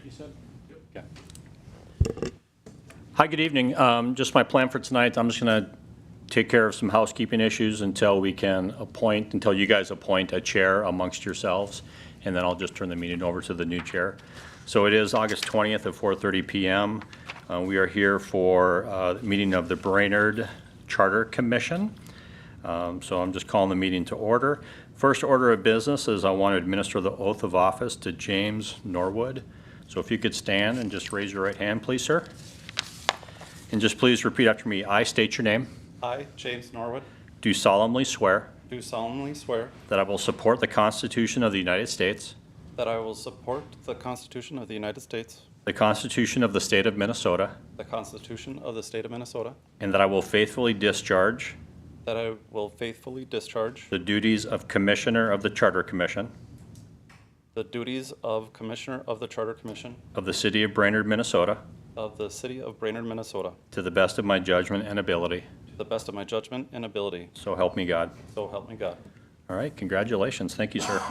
you said? Yep. Okay. Hi, good evening. Just my plan for tonight, I'm just going to take care of some housekeeping issues until you guys appoint a chair amongst yourselves, and then I'll just turn the meeting over to the new chair. So it is August 20th at 4:30 p.m. We are here for the meeting of the Brainerd Charter Commission. So I'm just calling the meeting to order. First order of business is I want to administer the oath of office to James Norwood. So if you could stand and just raise your right hand, please, sir. And just please repeat after me. I state your name. I, James Norwood, Do solemnly swear do solemnly swear that I will support the Constitution of the United States, that I will support the Constitution of the United States, the Constitution of the State of Minnesota, the Constitution of the State of Minnesota, and that I will faithfully discharge that I will faithfully discharge the duties of Commissioner of the Charter Commission the duties of Commissioner of the Charter Commission of the City of Brainerd, Minnesota, of the City of Brainerd, Minnesota, to the best of my judgment and ability. to the best of my judgment and ability. So help me God. So help me God. All right, congratulations. Thank you, sir.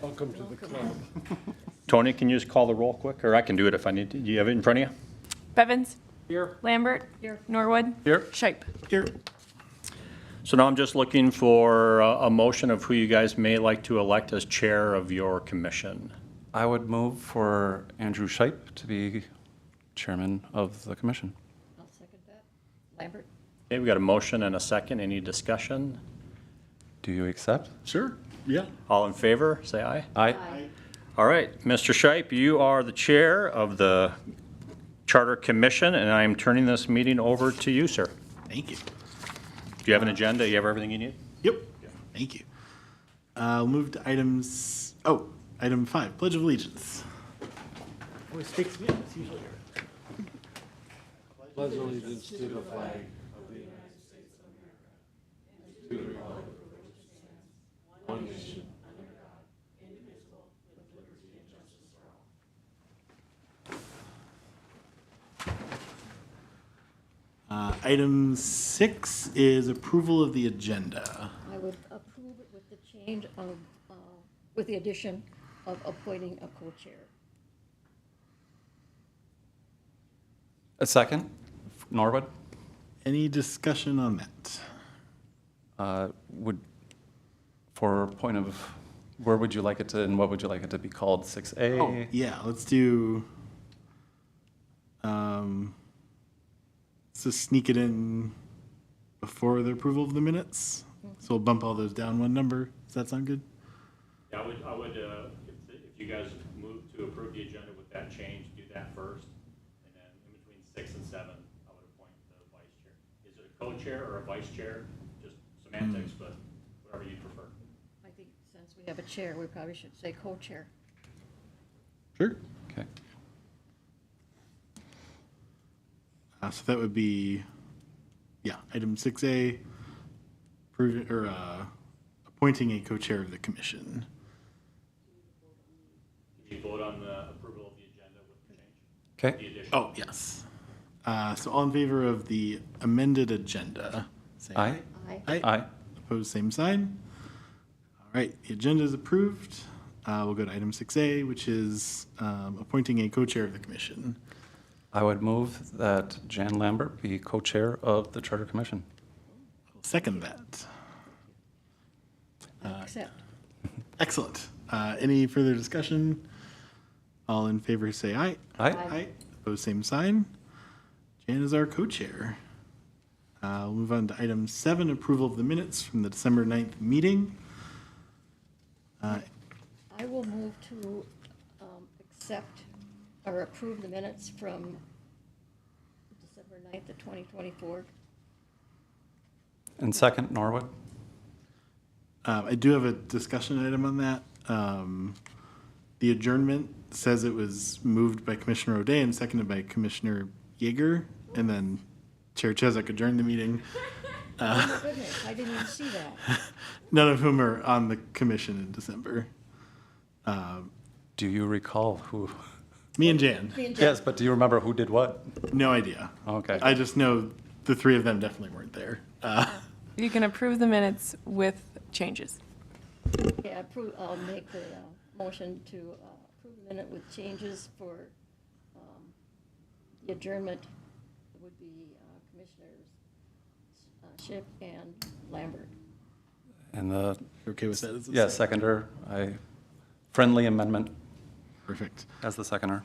Welcome to the club. Tony, can you just call the roll quick? Or I can do it if I need to. Do you have it in front of you? Bevins? Here. Lambert? Norwood? Here. Shipe? Here. So now I'm just looking for a motion of who you guys may like to elect as chair of your commission. I would move for Andrew Shipe to be chairman of the commission. I'll second that. Lambert? Okay, we got a motion and a second. Any discussion? Do you accept? Sure. Yeah. All in favor, say aye. Aye. All right, Mr. Shipe, you are the chair of the Charter Commission, and I am turning this meeting over to you, sir. Thank you. Do you have an agenda? You have everything you need? Yep. Thank you. I'll move to item 5, Pledge of Allegiance. Always takes me up. It's usually here. Pledge allegiance to the flag of the United States of America, to the republic for which it stands, one nation, under God, indivisible, with liberty and justice for all. Item 6 is approval of the agenda. I would approve it with the change of, with the addition of appointing a co-chair. A second. Norwood? Any discussion on that? For point of, where would you like it to, and what would you like it to be called? 6A? Oh, yeah, let's do, let's just sneak it in before the approval of the minutes. So we'll bump all those down one number. Does that sound good? Yeah, I would, if you guys move to approve the agenda with that change, do that first. And then in between 6 and 7, I would appoint the vice chair. Is it a co-chair or a vice chair? Just semantics, but whatever you prefer. I think since we have a chair, we probably should say co-chair. Sure. Okay. So that would be, item 6A, appointing a co-chair of the commission. Did you vote on the approval of the agenda with the change? Okay. The addition? Oh, yes. So all in favor of the amended agenda? Say Aye. Aye. Aye. Opposed, same sign. All right, the agenda is approved. We'll go to item 6A, which is appointing a co-chair of the commission. I would move that Jan Lambert be co-chair of the Charter Commission. I'll second that. I accept. Excellent. Any further discussion? All in favor say aye. Aye. Aye. Opposed, same sign. Jan is our co-chair. We'll move on to item 7, approval of the minutes from the December 9th meeting. I will move to accept or approve the minutes from December 9th of 2024. And second, Norwood? I do have a discussion item on that. The adjournment says it was moved by Commissioner O'Day and seconded by Commissioner Yeager, and then Chair Chesak adjourned the meeting. Oh, my goodness, I didn't even see that. None of whom are on the commission in December. Do you recall who? Me and Jan. Me and Jeff. Yes, but do you remember who did what? No idea. Okay. I just know the three of them definitely weren't there. You can approve the minutes with changes. Okay, I'll make the motion to approve the minute with changes for the adjournment would be Commissioners Schiff and Lambert. And the, You're okay with that as a yeah, second? seconder, friendly amendment Perfect. as the seconder.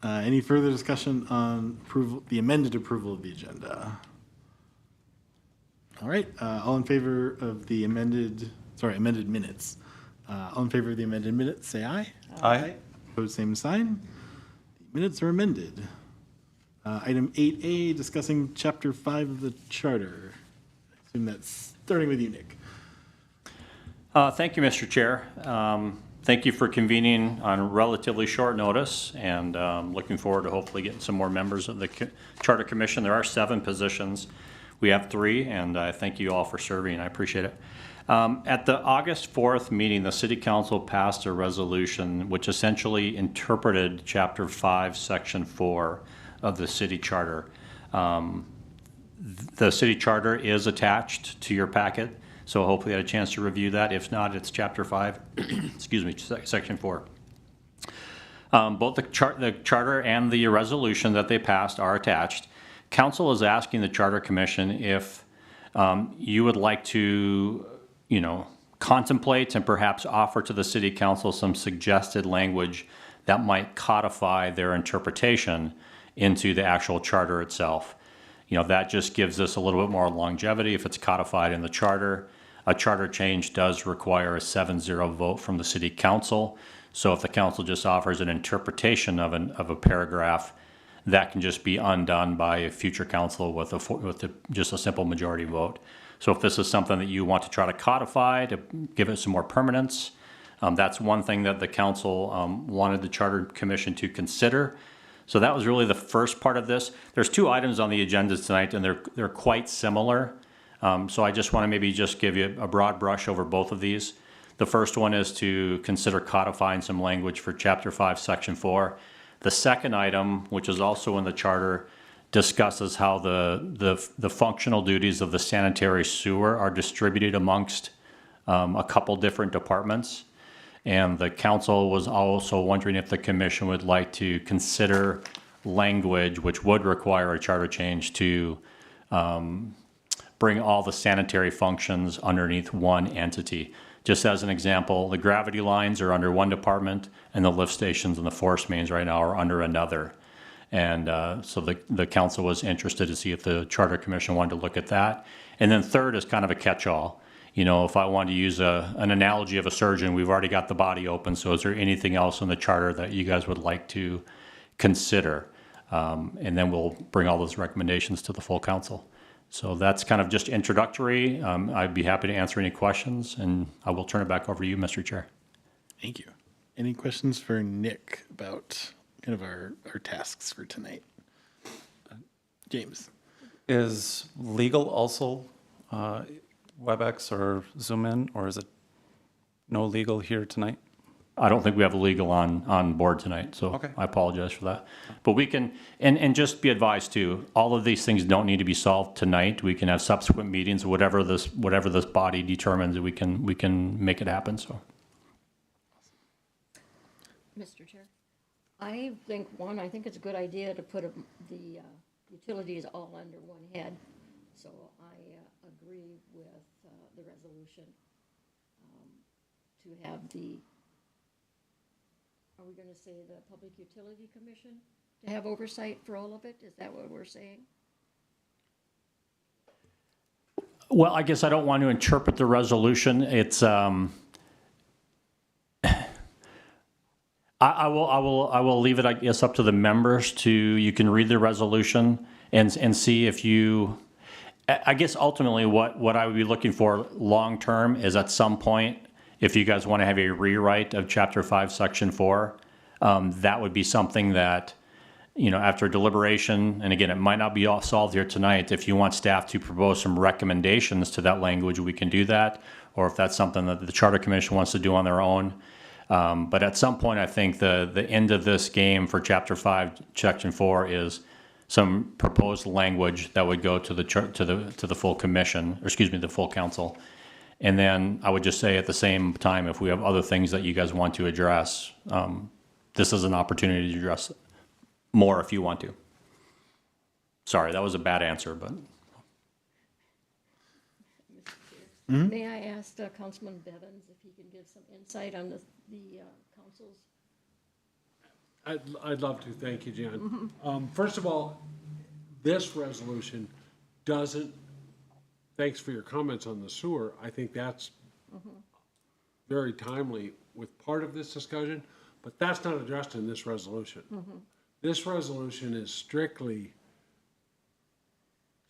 Any further discussion on approval, the amended approval of the agenda? All right, all in favor of the amended minutes? All in favor of the amended minutes, say aye. Aye. Opposed, same sign. The minutes are amended. Item 8A, discussing Chapter 5 of the Charter. I assume that's starting with you, Nick. Thank you, Mr. Chair. Thank you for convening on relatively short notice, and looking forward to hopefully getting some more members of the Charter Commission. There are 7 positions. We have 3, and I thank you all for serving. I appreciate it. At the August 4th meeting, the City Council passed a resolution which essentially interpreted Chapter 5, Section 4 of the City Charter. The City Charter is attached to your packet, so hopefully you had a chance to review that. If not, it's Chapter 5, excuse me, Section 4. Both the charter and the resolution that they passed are attached. Council is asking the Charter Commission if you would like to, contemplate and perhaps offer to the City Council some suggested language that might codify their interpretation into the actual charter itself. That just gives us a little bit more longevity if it's codified in the charter. A charter change does require a 7-0 vote from the City Council. So if the council just offers an interpretation of a paragraph, that can just be undone by a future council with just a simple majority vote. So if this is something that you want to try to codify to give it some more permanence, that's one thing that the council wanted the Charter Commission to consider. So that was really the first part of this. There's 2 items on the agenda tonight, and they're quite similar. So I just want to maybe just give you a broad brush over both of these. The first one is to consider codifying some language for Chapter 5, Section 4. The second item, which is also in the charter, discusses how the functional duties of the sanitary sewer are distributed amongst a couple different departments. And the council was also wondering if the commission would like to consider language which would require a charter change to bring all the sanitary functions underneath one entity. Just as an example, the gravity lines are under one department, and the lift stations and the force mains right now are under another. And so the council was interested to see if the Charter Commission wanted to look at that. And then third is kind of a catch-all. If I want to use an analogy of a surgeon, we've already got the body open, so is there anything else in the charter that you guys would like to consider? And then we'll bring all those recommendations to the full council. So that's kind of just introductory. I'd be happy to answer any questions, and I will turn it back over to you, Mr. Chair. Thank you. Any questions for Nick about kind of our tasks for tonight? James? Is legal also WebEx or Zoom in, or is it no legal here tonight? I don't think we have a legal on board tonight, so Okay. I apologize for that. But we can, and just be advised too, all of these things don't need to be solved tonight. We can have subsequent meetings, whatever this body determines, we can make it happen, so. Mr. Chair, I think it's a good idea to put the utilities all under one head. So I agree with the resolution to have are we going to say the Public Utility Commission to have oversight for all of it? Is that what we're saying? Well, I guess I don't want to interpret the resolution. It's, I will leave it, I guess, up to the members you can read the resolution and see if I guess ultimately what I would be looking for long-term is at some point, if you guys want to have a rewrite of Chapter 5, Section 4, that would be something that, after deliberation, and again, it might not be all solved here tonight, if you want staff to propose some recommendations to that language, we can do that, or if that's something that the Charter Commission wants to do on their own. But at some point, I think the end of this game for Chapter 5, Section 4 is some proposed language that would go to the full commission, or excuse me, the full council. And then I would just say at the same time, if we have other things that you guys want to address, this is an opportunity to address more if you want to. Sorry, that was a bad answer, but May I ask Councilman Bevins if he can give some insight on the council's? I'd love to, thank you, Jan. First of all, this resolution doesn't, thanks for your comments on the sewer, I think that's very timely with part of this discussion, but that's not addressed in this resolution. This resolution is strictly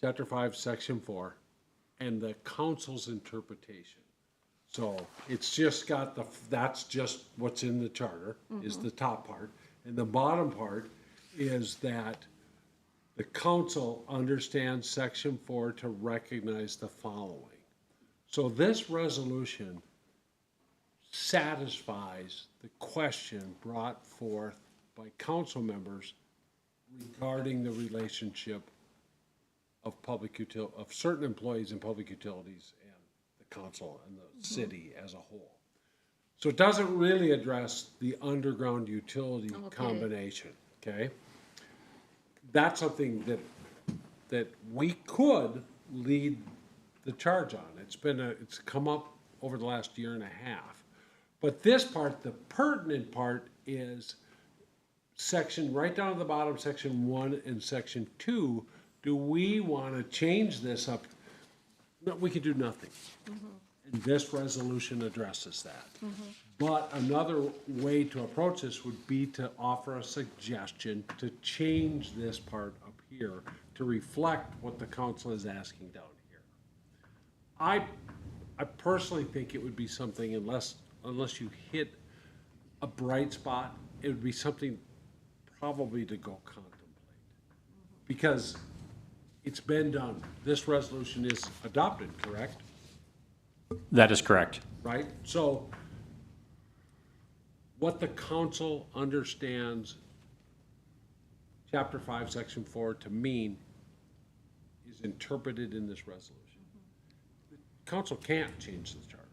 Chapter 5, Section 4, and the council's interpretation. So it's just got that's just what's in the charter, is the top part. And the bottom part is that the council understands Section 4 to recognize the following. So this resolution satisfies the question brought forth by council members regarding the relationship of of certain employees in public utilities and the council and the city as a whole. So it doesn't really address the underground utility combination, okay? That's something that we could lead the charge on. It's come up over the last year and a half. But this part, the pertinent part, is right down at the bottom, Section 1 and Section 2. Do we want to change this up? No, we could do nothing. And this resolution addresses that. But another way to approach this would be to offer a suggestion to change this part up here to reflect what the council is asking down here. I personally think it would be something, unless you hit a bright spot, it would be something probably to go contemplate. Because it's been done. This resolution is adopted, correct? that is correct. Right? So what the council understands Chapter 5, Section 4 to mean is interpreted in this resolution. The council can't change the charter.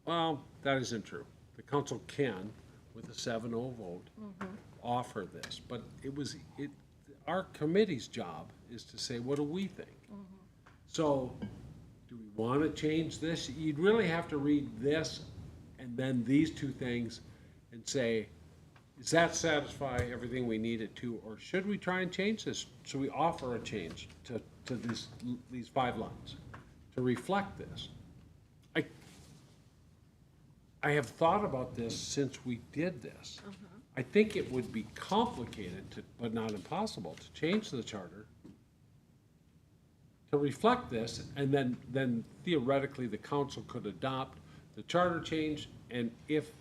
Well, that isn't true. The council can, with a 7-0 vote, offer this. But our committee's job is to say, what do we think? So, do we want to change this? You'd really have to read this and then these two things and say, does that satisfy everything we need it to, or should we try and change this? So we offer a change to these 5 lines to reflect this. I have thought about this since we did this. I think it would be complicated, but not impossible, to change the charter to reflect this, and then theoretically the council could adopt the charter change, and if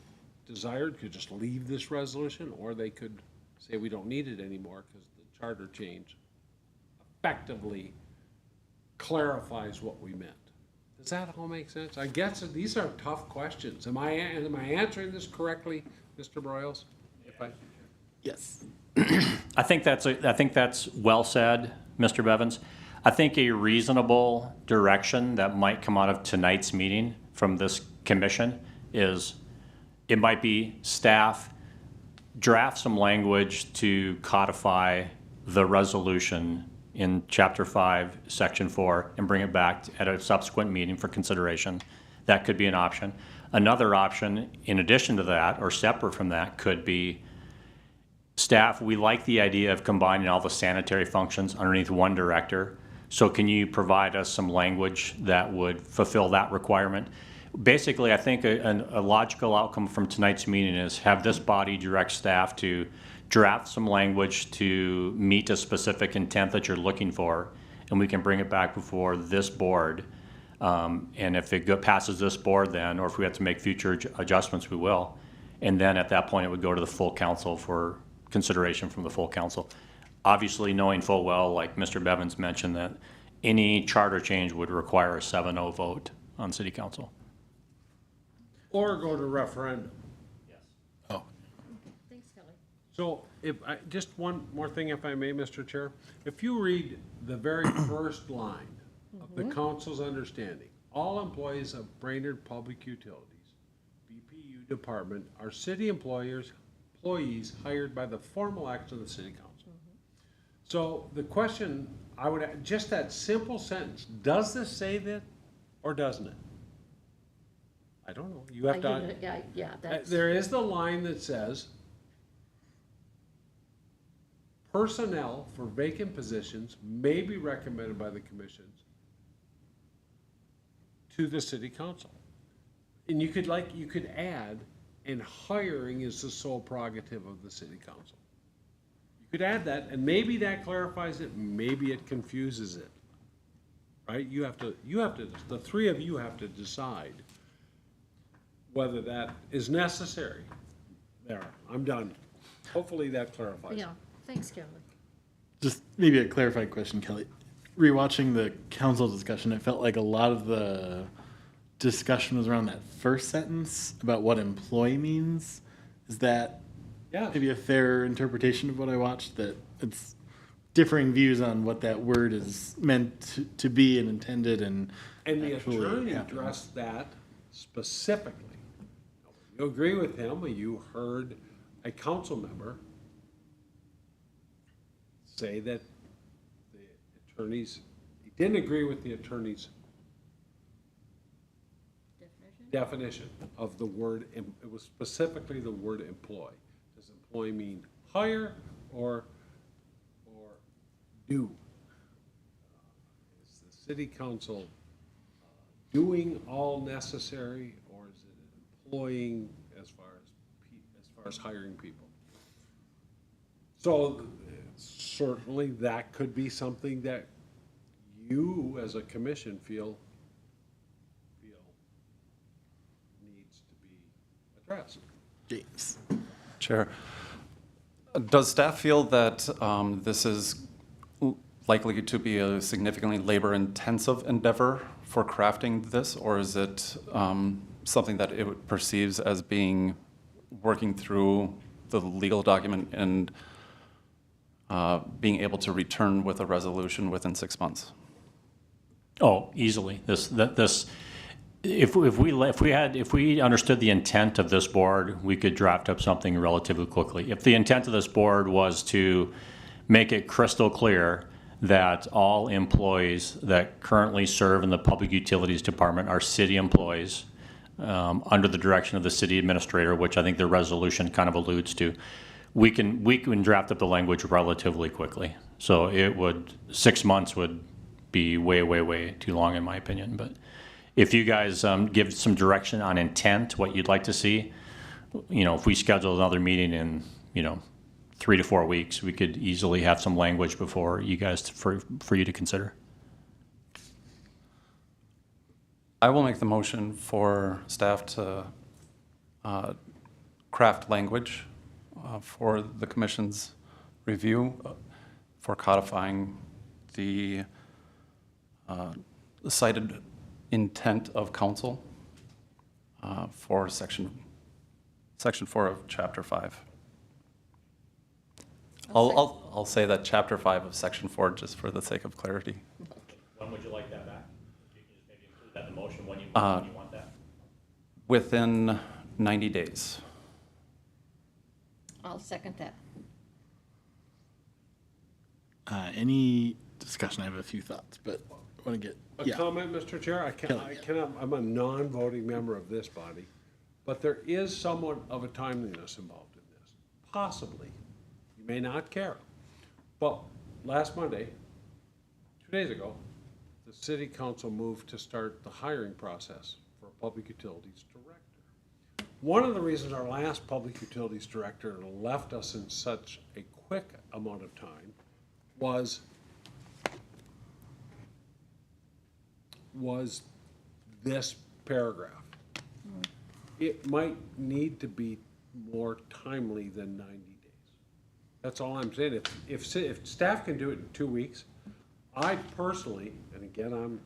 desired, could just leave this resolution, or they could say we don't need it anymore because the charter change effectively clarifies what we meant. Does that all make sense? I guess these are tough questions. Am I answering this correctly, Mr. Broyles? Yes. I think that's well said, Mr. Bevins. I think a reasonable direction that might come out of tonight's meeting from this commission is it might be staff draft some language to codify the resolution in Chapter 5, Section 4, and bring it back at a subsequent meeting for consideration. That could be an option. Another option, in addition to that, or separate from that, could be staff, we like the idea of combining all the sanitary functions underneath one director. So can you provide us some language that would fulfill that requirement? Basically, I think a logical outcome from tonight's meeting is have this body direct staff to draft some language to meet a specific intent that you're looking for, and we can bring it back before this board. And if it passes this board then, or if we have to make future adjustments, we will. And then at that point, it would go to the full council for consideration from the full council. Obviously, knowing full well, like Mr. Bevins mentioned, that any charter change would require a 7-0 vote on city council. Or go to referendum. Oh. Thanks, Kelly. So just one more thing, if I may, Mr. Chair. If you read the very first line of the council's understanding, all employees of Brainerd Public Utilities, BPU department, are city employers, employees hired by the formal action of the city council. So the question, I would, just that simple sentence, does this say that or doesn't it? I don't know. You have to. Yeah, that's, There is the line that says, personnel for vacant positions may be recommended by the commissions to the city council. And you could add, and hiring is the sole prerogative of the city council. You could add that, and maybe that clarifies it, maybe it confuses it. Right? You have to, the three of you have to decide whether that is necessary. There, I'm done. Hopefully that clarifies it. yeah, thanks, Kelly. Just maybe a clarified question, Kelly. Rewatching the council discussion, it felt like a lot of the discussion was around that first sentence about what employee means. Is that Yeah. maybe a fair interpretation of what I watched? That it's differing views on what that word is meant to be and intended, and And the actually attorney happening. addressed that specifically. You agree with him, or you heard a council member say that the attorneys, he didn't agree with the attorney's definition of the word, it was specifically the word employ. Does employ mean hire or do? Is the city council doing all necessary, or is it employing as far as hiring people? So certainly that could be something that you as a commission feel needs to be addressed. James. Chair, does staff feel that this is likely to be a significantly labor-intensive endeavor for crafting this, or is it something that it perceives as being working through the legal document and being able to return with a resolution within 6 months? Oh, easily. If we understood the intent of this board, we could draft up something relatively quickly. If the intent of this board was to make it crystal clear that all employees that currently serve in the Public Utilities Department are city employees, under the direction of the city administrator, which I think the resolution kind of alludes to, we can draft up the language relatively quickly. So 6 months would be way too long in my opinion. But if you guys give some direction on intent, what you'd like to see, if we schedule another meeting in 3 to 4 weeks, we could easily have some language before you guys for you to consider. I will make the motion for staff to craft language for the commission's review for codifying the cited intent of council for section 4 of chapter 5. I'll say that chapter 5 of section 4 just for the sake of clarity. When would you like that back? You can just maybe include that in the motion when you want that. Within 90 days. I'll second that. Any discussion? I have a few thoughts, but I want to get A comment, Mr. Chair? I'm a non-voting member of this body, but there is somewhat of a timeliness involved in this. Possibly. You may not care. But last Monday, 2 days ago, the city council moved to start the hiring process for a public utilities director. One of the reasons our last public utilities director left us in such a quick amount of time was this paragraph. It might need to be more timely than 90 days. That's all I'm saying. If staff can do it in 2 weeks, I personally, and again,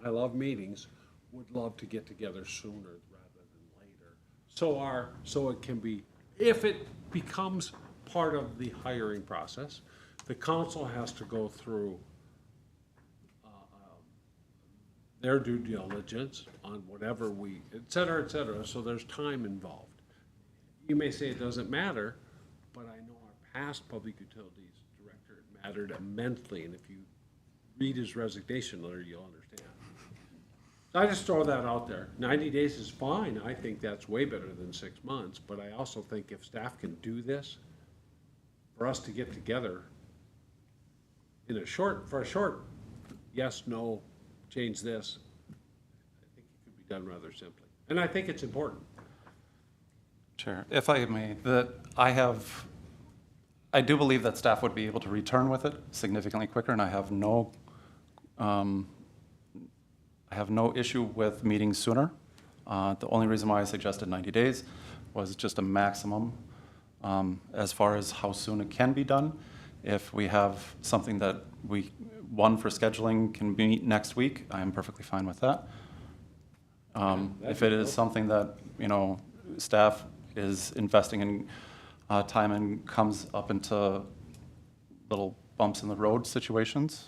I love meetings, would love to get together sooner rather than later. So it can be, if it becomes part of the hiring process, the council has to go through their due diligence on whatever et cetera, so there's time involved. You may say it doesn't matter, but I know our past public utilities director, it mattered immensely, and if you read his resignation letter, you'll understand. So I just throw that out there. 90 days is fine. I think that's way better than 6 months, but I also think if staff can do this, for us to get together in for a short, yes, no, change this, I think it could be done rather simply. And I think it's important. Chair, if I may, I do believe that staff would be able to return with it significantly quicker, and I have no issue with meeting sooner. The only reason why I suggested 90 days was just a maximum as far as how soon it can be done. If we have something that one for scheduling can meet next week, I am perfectly fine with that. If it is something that, staff is investing in time and comes up into little bumps in the road situations,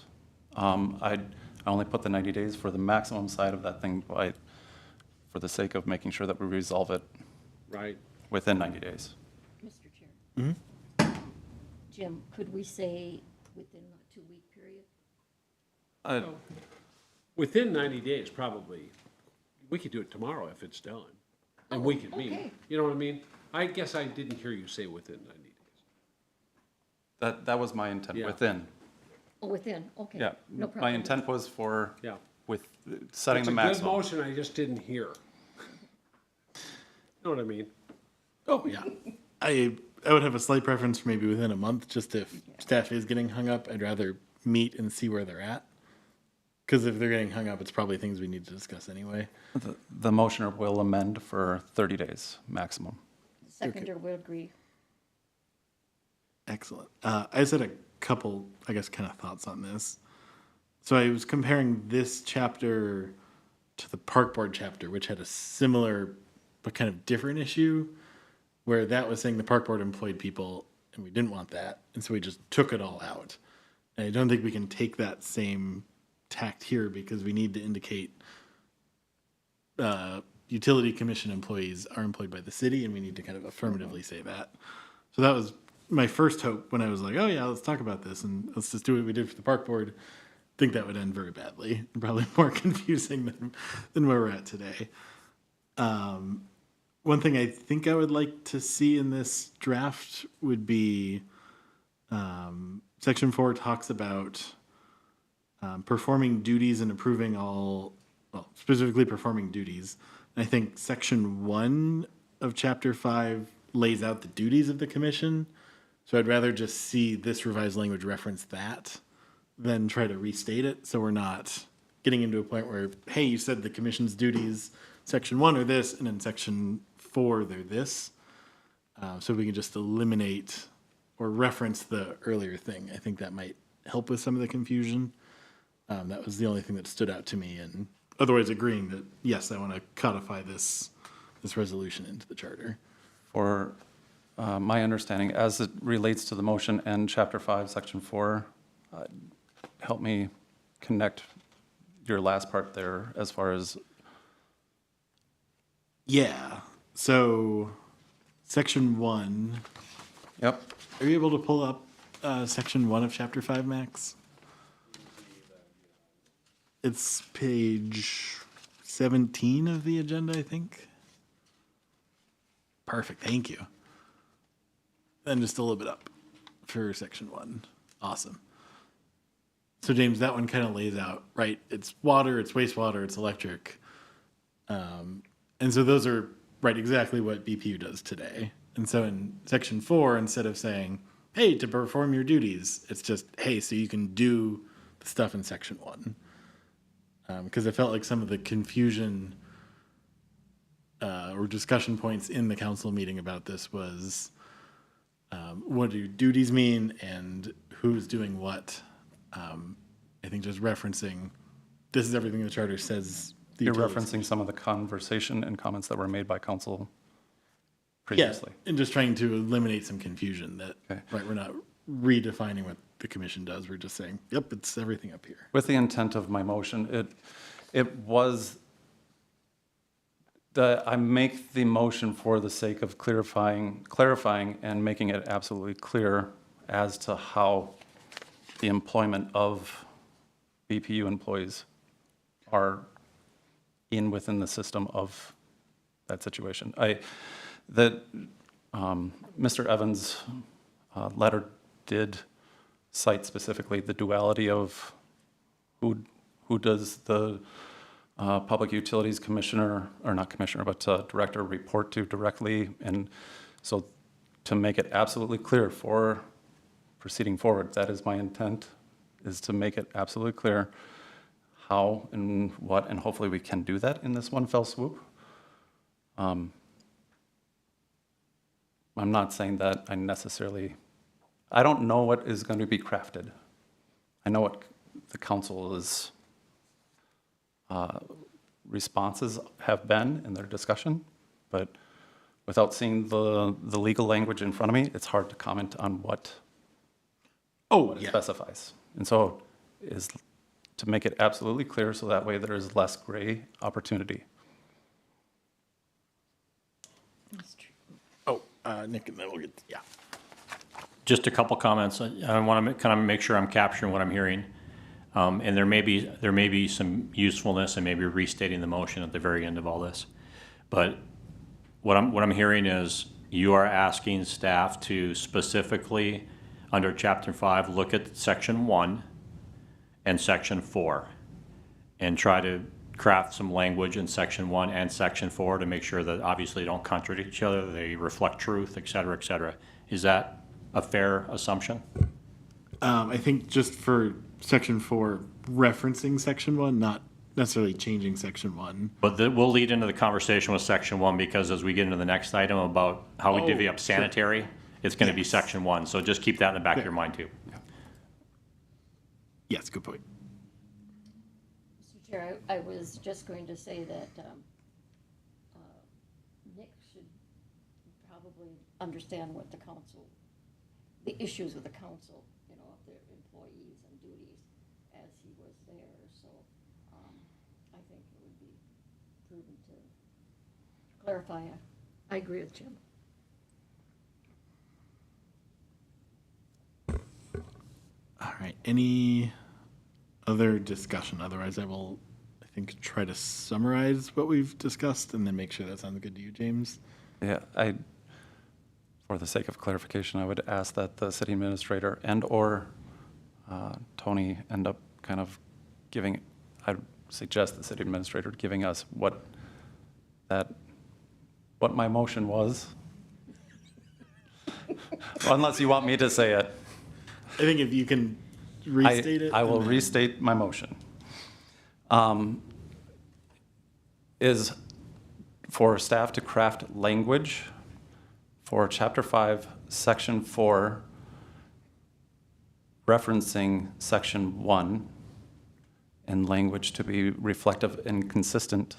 I only put the 90 days for the maximum side of that thing for the sake of making sure that we resolve it Right. within 90 days. Mr. Chair. Jim, could we say within a 2-week period? Within 90 days, probably. We could do it tomorrow if it's done. And we could meet. okay. You know what I mean? I guess I didn't hear you say within 90 days. That was my intent, Yeah. within. Oh, within, okay. Yeah, No problem. my intent was for, Yeah. with setting It's the a good maximum. motion, I just didn't hear. Know what I mean? Oh, yeah. I would have a slight preference for maybe within a month, just if staff is getting hung up, I'd rather meet and see where they're at. Because if they're getting hung up, it's probably things we need to discuss anyway. The motioner will amend for 30 days maximum. Seconder will agree. Excellent. I just had a couple, I guess, kind of thoughts on this. So I was comparing this chapter to the park board chapter, which had a similar but kind of different issue, where that was saying the park board employed people and we didn't want that. And so we just took it all out. And I don't think we can take that same tact here because we need to indicate utility commission employees are employed by the city, and we need to kind of affirmatively say that. So that was my first hope when I was like, oh yeah, let's talk about this and let's just do what we did for the park board. I think that would end very badly, probably more confusing than where we're at today. One thing I think I would like to see in this draft would be Section 4 talks about performing duties and approving all, well, specifically performing duties. And I think Section 1 of Chapter 5 lays out the duties of the commission. So I'd rather just see this revised language reference that than try to restate it. So we're not getting into a point where, hey, you said the commission's duties, Section 1 are this, and in Section 4 they're this. So we can just eliminate or reference the earlier thing. I think that might help with some of the confusion. That was the only thing that stood out to me, and otherwise agreeing that, yes, I want to codify this resolution into the charter. For my understanding, as it relates to the motion and Chapter 5, Section 4, help me connect your last part there as far as... Yeah, so Section 1, Yep. are you able to pull up Section 1 of Chapter 5, Max? It's page 17 of the agenda, I think. Perfect, thank you. Then just a little bit up for Section 1. Awesome. So James, that one kind of lays out, right? It's water, it's wastewater, it's electric. And so those are, right, exactly what BPU does today. And so in Section 4, instead of saying, hey, to perform your duties, it's just, hey, so you can do the stuff in Section 1. Because I felt like some of the confusion or discussion points in the council meeting about this was what do duties mean and who's doing what. I think just referencing this is everything the charter says. You're referencing some of the conversation and comments that were made by council previously. Yeah, and just trying to eliminate some confusion that, Okay. right, we're not redefining what the commission does. We're just saying, yep, it's everything up here. With the intent of my motion, it was I make the motion for the sake of clarifying and making it absolutely clear as to how the employment of BPU employees are within the system of that situation. Mr. Evans' letter did cite specifically the duality of who does the Public Utilities Commissioner, or not Commissioner, but Director report to directly. And so to make it absolutely clear for proceeding forward, that is my intent, is to make it absolutely clear how and what, and hopefully we can do that in this one fell swoop. I'm not saying that I don't know what is going to be crafted. I know what the council's responses have been in their discussion, but without seeing the legal language in front of me, it's hard to comment on what it specifies. And so is to make it absolutely clear so that way there is less gray opportunity. Nick, and then we'll get, Just a couple comments. I want to kind of make sure I'm capturing what I'm hearing. And there may be some usefulness in maybe restating the motion at the very end of all this. But what I'm hearing is you are asking staff to specifically, under Chapter 5, look at Section 1 and Section 4 and try to craft some language in Section 1 and Section 4 to make sure that obviously don't contradict each other, they reflect truth, et cetera, et cetera. Is that a fair assumption? I think just for Section 4, referencing Section 1, not necessarily changing Section 1. But we'll lead into the conversation with Section 1 because as we get into the next item about how we divvy up sanitary, it's going to be Section 1. So just keep that in the back of your mind too. Yes, good point. Mr. Chair, I was just going to say that Nick should probably understand what the council, the issues with the council, you know, of their employees and duties as he was there. So I think it would be prudent to clarify. I agree with Jim. All right, any other discussion? Otherwise, I will, I think, try to summarize what we've discussed and then make sure that sounds good to you, James. Yeah, for the sake of clarification, I would ask that the city administrator and/or Tony end up kind of giving, I'd suggest the city administrator giving us what my motion was. Unless you want me to say it. I think if you can restate it. I will and then- restate my motion. Is for staff to craft language for Chapter 5, Section 4, referencing Section 1, and language to be reflective and consistent.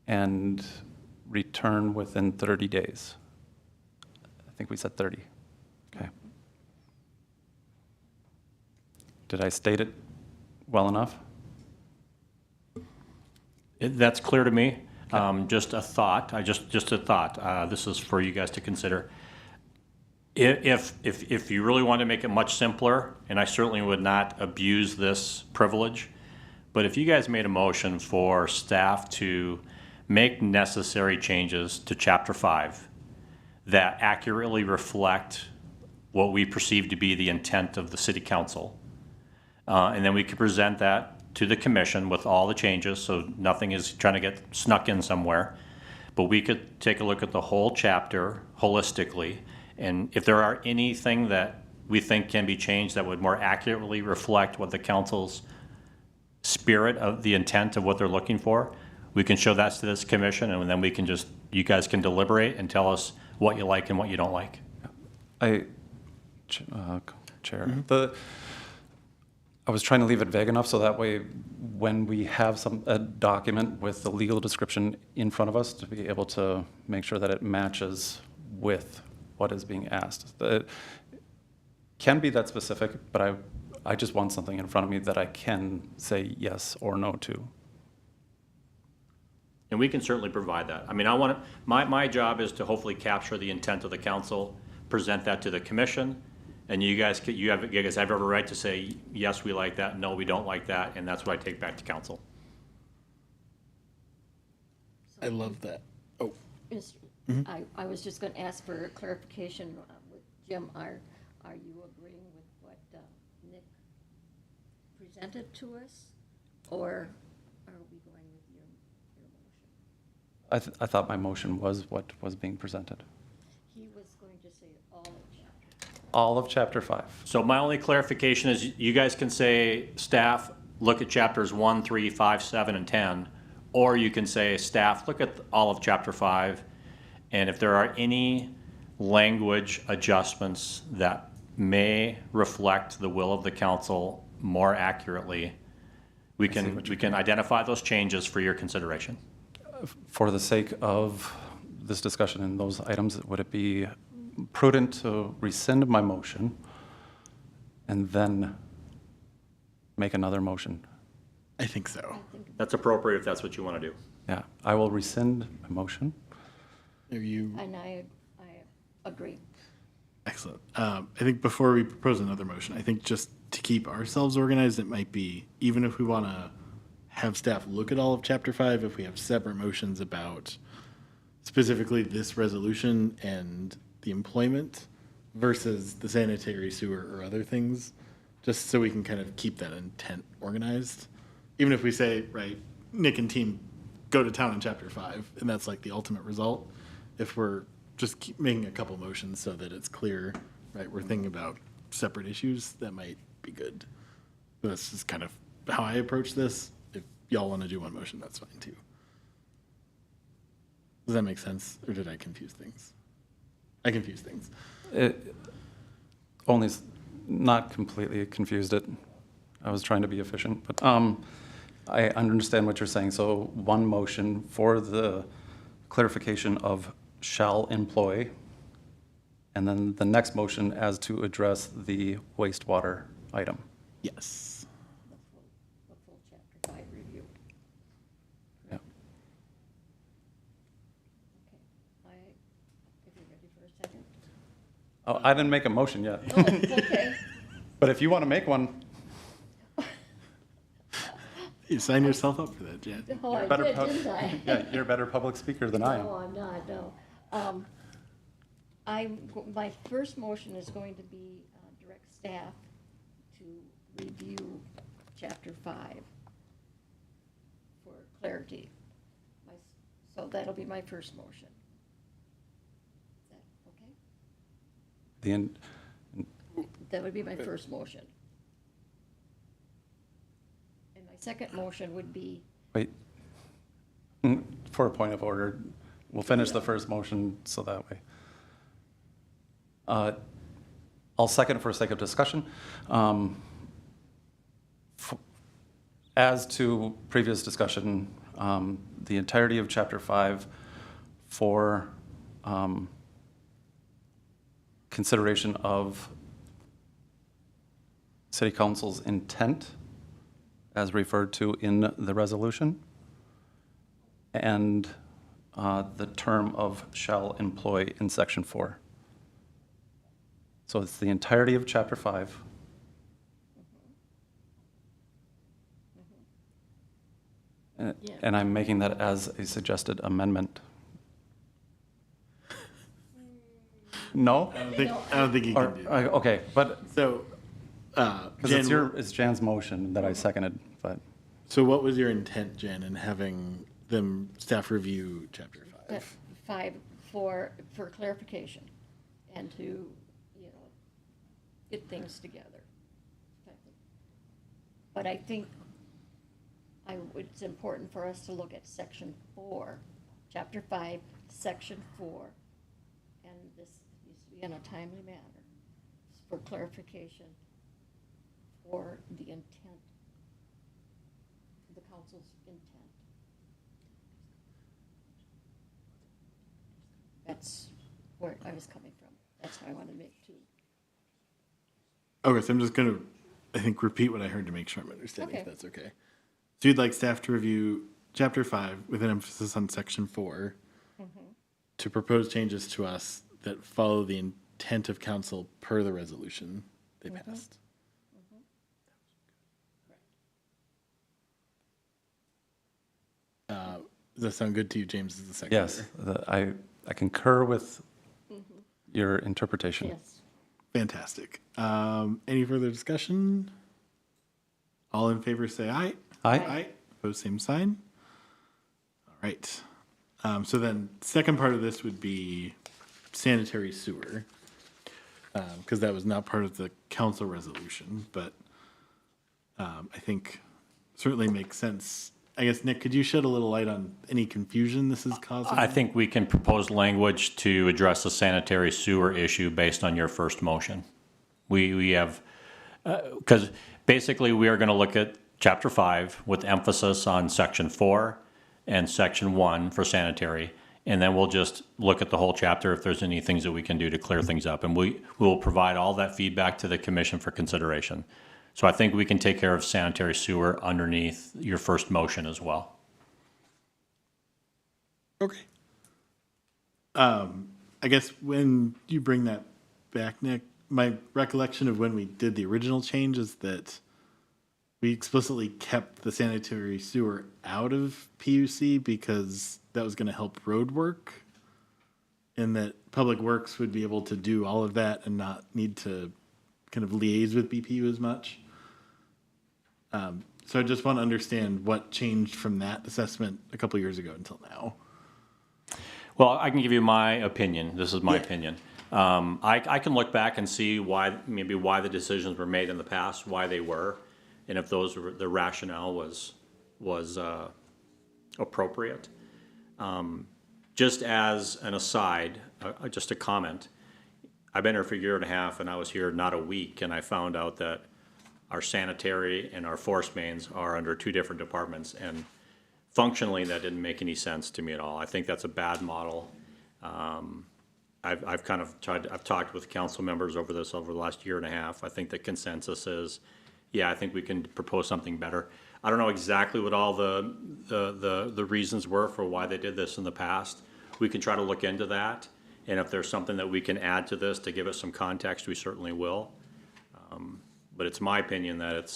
And return within 30 days. I think we said 30. Okay. Did I state it well enough? That's clear to me. Just a thought. Just a thought. This is for you guys to consider. If you really want to make it much simpler, and I certainly would not abuse this privilege, but if you guys made a motion for staff to make necessary changes to Chapter 5 that accurately reflect what we perceive to be the intent of the city council, and then we could present that to the commission with all the changes, so nothing is trying to get snuck in somewhere. But we could take a look at the whole chapter holistically, and if there are anything that we think can be changed that would more accurately reflect what the council's spirit of the intent of what they're looking for, we can show that to this commission, and then we can just, you guys can deliberate and tell us what you like and what you don't like. Chair, I was trying to leave it vague enough so that way when we have a document with the legal description in front of us to be able to make sure that it matches with what is being asked. It can be that specific, but I just want something in front of me that I can say yes or no to. And we can certainly provide that. I mean, I want to, my job is to hopefully capture the intent of the council, present that to the commission, and you guys have every right to say, yes, we like that, no, we don't like that, and that's what I take back to council. I love that. Oh, I was just going to ask for clarification with Jim. Are you agreeing with what Nick presented to us? Or are we going with your motion? I thought my motion was what was being presented. He was going to say all of chapter. All of chapter 5. So my only clarification is you guys can say, staff, look at chapters 1, 3, 5, 7, and 10, or you can say, staff, look at all of chapter 5, and if there are any language adjustments that may reflect the will of the council more accurately, we can identify those changes for your consideration. For the sake of this discussion and those items, would it be prudent to rescind my motion and then make another motion? I think so. That's appropriate if that's what you want to do. Yeah, I will rescind my motion. Are you? And I agree. Excellent. I think before we propose another motion, I think just to keep ourselves organized, it might be, even if we want to have staff look at all of chapter 5, if we have separate motions about specifically this resolution and the employment versus the sanitary sewer or other things, just so we can kind of keep that intent organized. Even if we say, right, Nick and team go to town in chapter 5, and that's like the ultimate result. If we're just keep making a couple motions so that it's clear, right, we're thinking about separate issues, that might be good. That's just kind of how I approach this. If y'all want to do one motion, that's fine too. Does that make sense, or did I confuse things? I confused things. It only not completely confused it. I was trying to be efficient, but I understand what you're saying. So one motion for the clarification of shall employ, and then the next motion as to address the wastewater item. Yes. The full chapter 5 review. Yeah. Okay. If you're ready for a second. Oh, I didn't make a motion yet, Oh, okay. but if you want to make one, You sign yourself up for that, Jen. Oh, I better did, pub- didn't I? yeah, you're a better public speaker than I am. No, I'm not, no. My first motion is going to be direct staff to review chapter 5 for clarity. So that'll be my first motion. Is that okay? The end, That would be my first motion. And my second motion would be, wait, for a point of order, we'll finish the first motion so that way. I'll second for sake of discussion. As to previous discussion, the entirety of chapter 5 for consideration of city council's intent as referred to in the resolution, and the term of shall employ in section 4. So it's the entirety of chapter 5. Yeah. And I'm making that as a suggested amendment. No? I don't think you Or, can do that. okay, but, So, because Jen, it's Jan's motion that I seconded, but. so what was your intent, Jen, in having them staff review chapter 5? 5 for clarification and to, get things together. But I think it's important for us to look at section 4, chapter 5, section 4, and this needs to be in a timely manner for clarification for the intent, the council's intent. That's where I was coming from. That's how I want to make two. Okay, so I'm just going to I think, repeat what I heard to make sure I'm understanding, if Okay. that's okay. So you'd like staff to review Chapter 5 with an emphasis on Section 4 to propose changes to us that follow the intent of council per the resolution they passed. Does that sound good to you, James, as the secretary? Yes, I concur with your interpretation. Yes. Fantastic. Any further discussion? All in favor say aye. Aye. Aye. Opposed, same sign. All right. So then, second part of this would be sanitary sewer, because that was not part of the council resolution, but I think certainly makes sense. I guess, Nick, could you shed a little light on any confusion this is causing? I think we can propose language to address the sanitary sewer issue based on your first motion. We have, because basically we are going to look at Chapter 5 with emphasis on Section 4 and Section 1 for sanitary, and then we'll just look at the whole chapter if there's any things that we can do to clear things up. And we will provide all that feedback to the commission for consideration. So I think we can take care of sanitary sewer underneath your first motion as well. Okay. I guess when you bring that back, Nick, my recollection of when we did the original change is that we explicitly kept the sanitary sewer out of PUC because that was going to help road work, and that Public Works would be able to do all of that and not need to kind of liaise with BPU as much. So I just want to understand what changed from that assessment a couple years ago until now. Well, I can give you my opinion. This is my opinion. I can look back and see why the decisions were made in the past, why they were, and if those were, the rationale was appropriate. Just as an aside, just a comment, I've been here for a year and a half, and I was here not a week, and I found out that our sanitary and our force mains are under two different departments, and functionally, that didn't make any sense to me at all. I think that's a bad model. I've kind of I've talked with council members over the last year and a half. I think the consensus is, yeah, I think we can propose something better. I don't know exactly what all the reasons were for why they did this in the past. We can try to look into that, and if there's something that we can add to this to give it some context, we certainly will. But it's my opinion that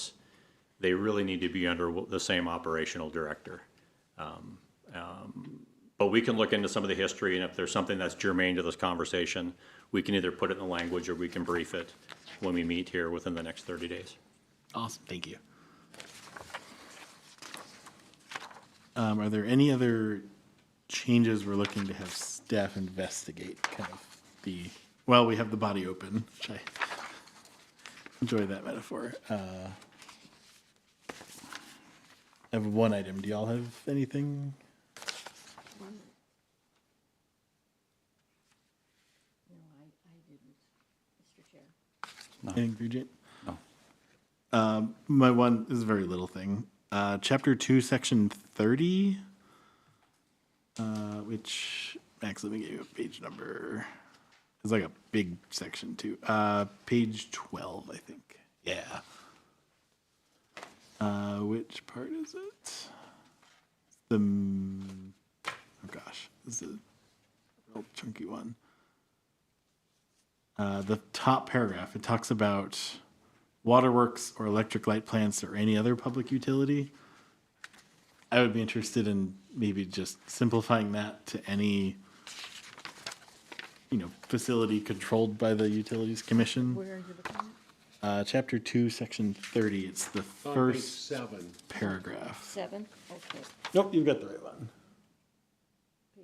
they really need to be under the same operational director. But we can look into some of the history, and if there's something that's germane to this conversation, we can either put it in the language or we can brief it when we meet here within the next 30 days. Awesome, thank you. Are there any other changes we're looking to have staff investigate? Kind of we have the body open, which I enjoy that metaphor. I have one item. Do y'all have anything? No, I didn't, Mr. Chair. Anything for you, Jane? No. My one is a very little thing. Chapter 2, Section 30, which, Max, let me give you a page number. It's like a big section, too. Page 12, I think. Yeah. Which part is it? Oh gosh, this is a real chunky one. The top paragraph, it talks about waterworks or electric light plants or any other public utility. I would be interested in maybe just simplifying that to any, facility controlled by the Utilities Commission. Where are you looking at? Chapter 2, Section 30, it's the On page first 7. paragraph. 7? Okay. Nope, you've got the right one.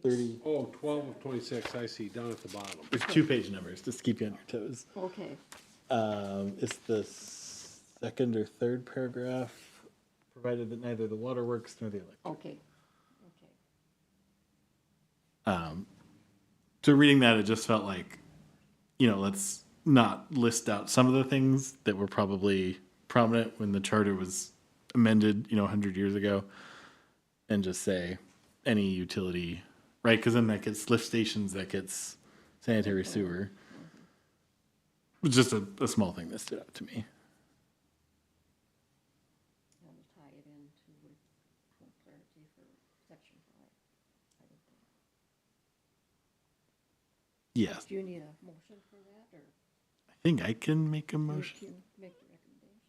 30, Oh, 12 of 26, I see, down at the bottom. there's 2 page numbers, just to keep you on your toes. Okay. It's the second or third paragraph, provided that neither the waterworks nor the electric. Okay. So reading that, it just felt like, let's not list out some of the things that were probably prominent when the charter was amended, 100 years ago, and just say any utility, right? Because then that gets lift stations, that gets sanitary sewer. It was just a small thing that stood out to me. Yes, Do you need a motion for that, or I think I can make a you motion. can make the recommendation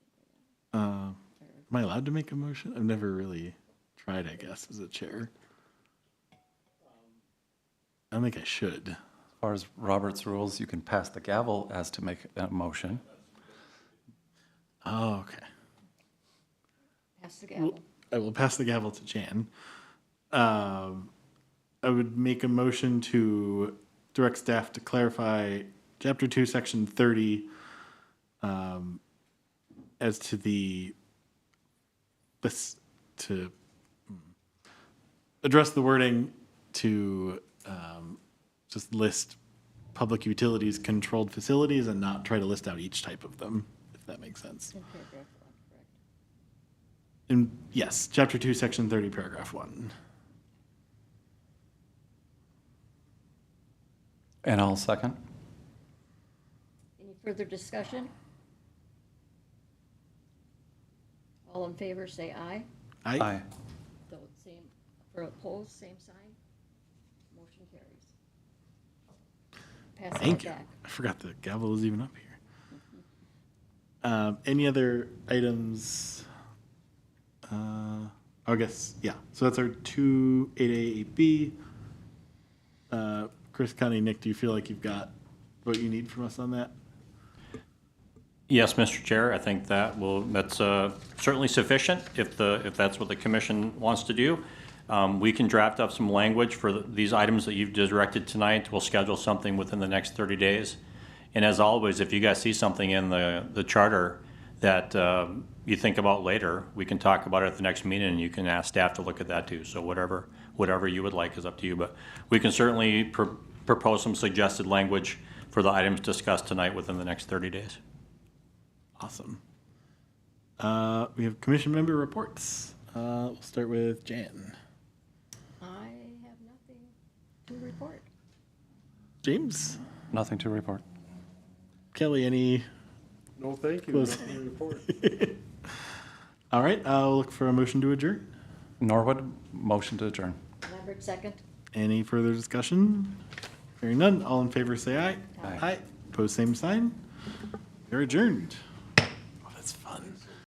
for Am I allowed to make a motion? I've never really tried, I guess, as a chair. I don't think I should. As far as Robert's rules, you can pass the gavel as to make a motion. Oh, okay. that? Pass the gavel. I will pass the gavel to Jan. I would make a motion to direct staff to clarify Chapter 2, Section 30 as to to address the wording to just list public utilities controlled facilities and not try to list out each type of them, if that makes sense. In paragraph 1, correct? Yes, Chapter 2, Section 30, Paragraph 1. And I'll second. Any further discussion? All in favor, say aye. Aye. Though same, for opposed, same sign. Motion carries. Pass that Thank you. back. I forgot the gavel was even up here. Any other items? I guess, yeah. So that's our 2, 8A, 8B. Chris, Connie, Nick, do you feel like you've got what you need from us on that? Yes, Mr. Chair, I think that's certainly sufficient if that's what the commission wants to do. We can draft up some language for these items that you've directed tonight. We'll schedule something within the next 30 days. And as always, if you guys see something in the charter that you think about later, we can talk about it at the next meeting, and you can ask staff to look at that too. So whatever you would like is up to you. But we can certainly propose some suggested language for the items discussed tonight within the next 30 days. Awesome. We have commission member reports. We'll start with Jan. I have nothing to report. James? Nothing to report. Kelly, any? No, thank you. Close. Nothing to report. All right, I'll look for a motion to adjourn. Norwood, motion to adjourn. Lambert, second. Any further discussion? Hearing none, all in favor say aye. Aye. Aye. Pose same sign. You're adjourned.